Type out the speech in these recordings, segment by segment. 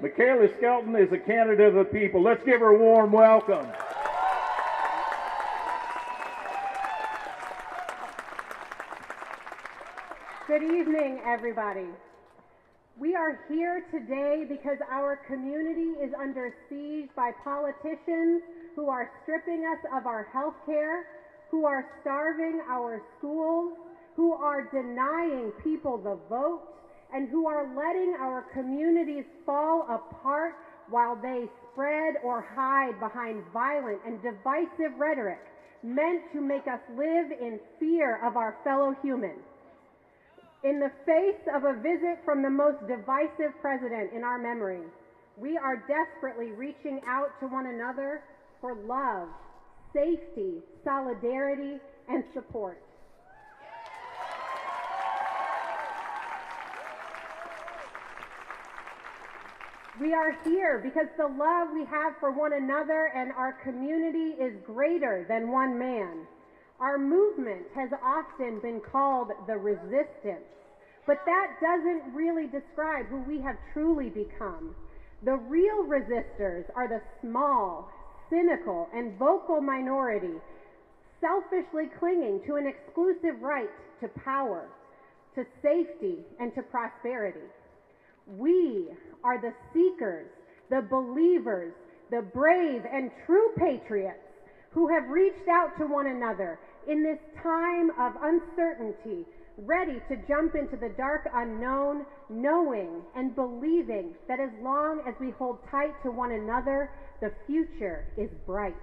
Michela Skelton is a candidate of the people. Let's give her a warm welcome. Good evening, everybody. We are here today because our community is under siege by politicians who are stripping us of our health care, who are starving our schools, who are denying people the vote, and who are letting our communities fall apart while they spread or hide behind violent and divisive rhetoric meant to make us live in fear of our fellow humans. In the face of a visit from the most divisive president in our memory, we are desperately reaching out to one another for love, safety, solidarity, and support. We are here because the love we have for one another and our community is greater than one man. Our movement has often been called the resistance, but that doesn't really describe who we have truly become. The real resistors are the small, cynical, and vocal minority, selfishly clinging to an exclusive right to power, to safety, and to prosperity. We are the seekers, the believers, the brave and true patriots who have reached out to one another in this time of uncertainty, ready to jump into the dark unknown, knowing and believing that as long as we hold tight to one another, the future is bright.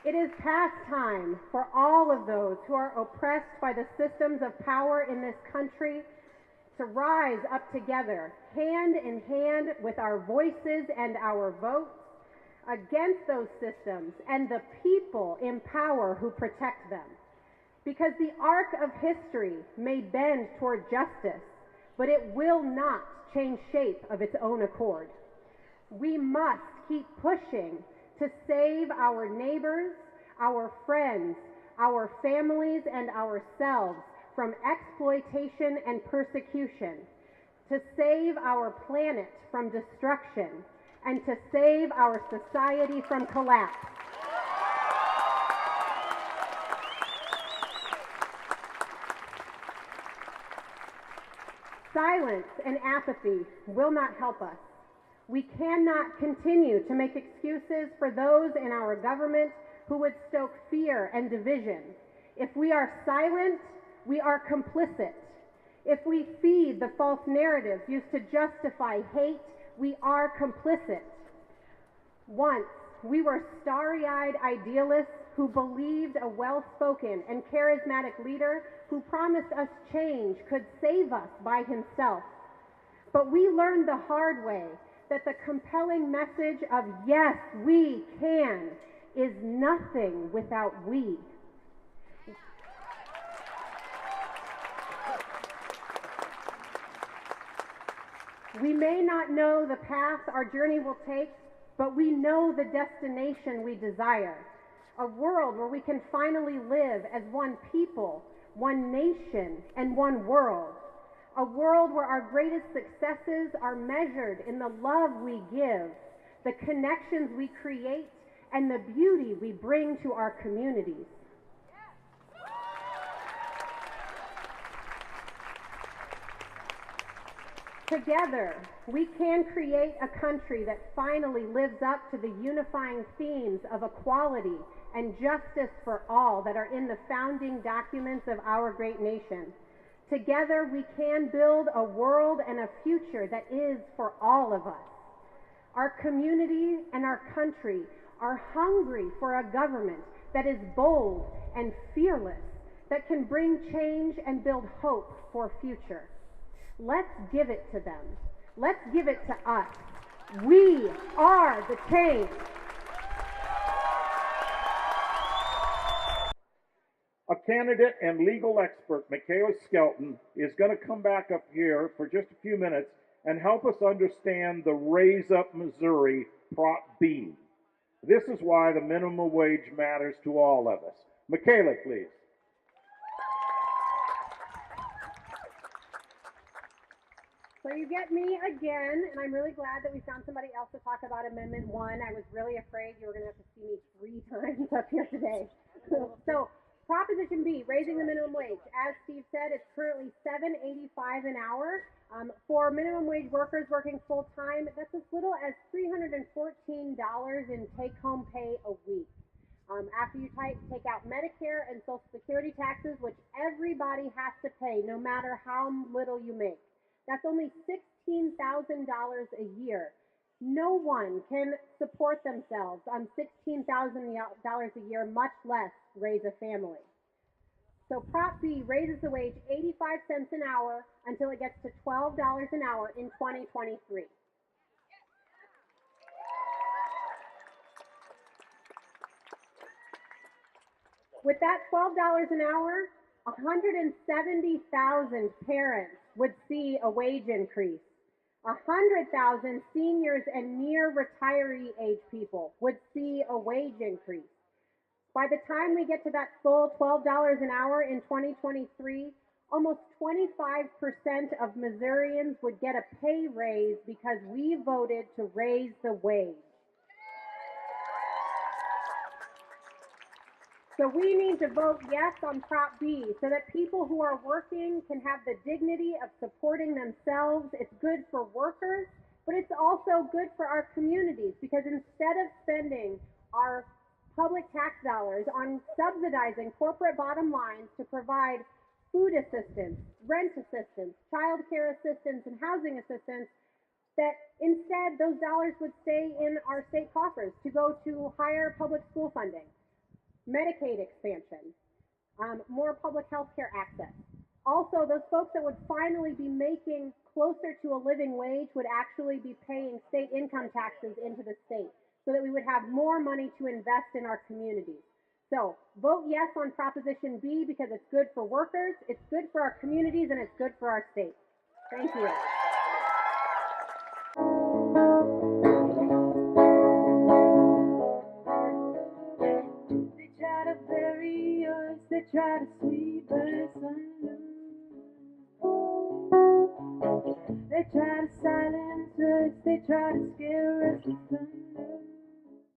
It is past time for all of those who are oppressed by the systems of power in this country to rise up together, hand in hand with our voices and our votes, against those systems and the people in power who protect them. Because the arc of history may bend toward justice, but it will not change shape of its own accord. We must keep pushing to save our neighbors, our friends, our families, and ourselves from exploitation and persecution, to save our planet from destruction, and to save our society from collapse. Silence and apathy will not help us. We cannot continue to make excuses for those in our government who would stoke fear and division. If we are silent, we are complicit. If we feed the false narratives used to justify hate, we are complicit. Once, we were starry-eyed idealists who believed a well-spoken and charismatic leader who promised us change could save us by himself. But we learned the hard way that the compelling message of yes, we can is nothing without we. We may not know the path our journey will take, but we know the destination we desire. A world where we can finally live as one people, one nation, and one world. A world where our greatest successes are measured in the love we give, the connections we create, and the beauty we bring to our communities. Together, we can create a country that finally lives up to the unifying themes of equality and justice for all that are in the founding documents of our great nation. Together, we can build a world and a future that is for all of us. Our community and our country are hungry for a government that is bold and fearless, that can bring change and build hope for a future. Let's give it to them. Let's give it to us. We are the change. A candidate and legal expert, Michela Skelton, is going to come back up here for just a few minutes and help us understand the Raise Up Missouri Prop B. This is why the minimum wage matters to all of us. Michela, please. So you get me again, and I'm really glad that we found somebody else to talk about Amendment 1. I was really afraid you were going to have to see me 3 times up here today. So Proposition B, raising the minimum wage. As Steve said, it's currently $7.85 an hour. For minimum wage workers working full time, that's as little as $314 in take-home pay a week. After you take out Medicare and Social Security taxes, which everybody has to pay, no matter how little you make, that's only $16,000 a year. No one can support themselves on $16,000 a year, much less raise a family. So Prop B raises the wage 85 cents an hour until it gets to $12 an hour in 2023. With that $12 an hour, 170,000 parents would see a wage increase. 100,000 seniors and near retiree age people would see a wage increase. By the time we get to that full $12 an hour in 2023, almost 25% of Missourians would get a pay raise because we voted to raise the wage. So we need to vote yes on Prop B so that people who are working can have the dignity of supporting themselves. It's good for workers, but it's also good for our communities because instead of spending our public tax dollars on subsidizing corporate bottom lines to provide food assistance, rent assistance, child care assistance, and housing assistance, that instead those dollars would stay in our state coffers to go to higher public school funding, Medicaid expansion, more public health care access. Also, those folks that would finally be making closer to a living wage would actually be paying state income taxes into the state so that we would have more money to invest in our communities. So vote yes on Proposition B because it's good for workers, it's good for our communities, and it's good for our state. Thank you. They try to sweep us under. They try to silence us. They try to scare us with thunder.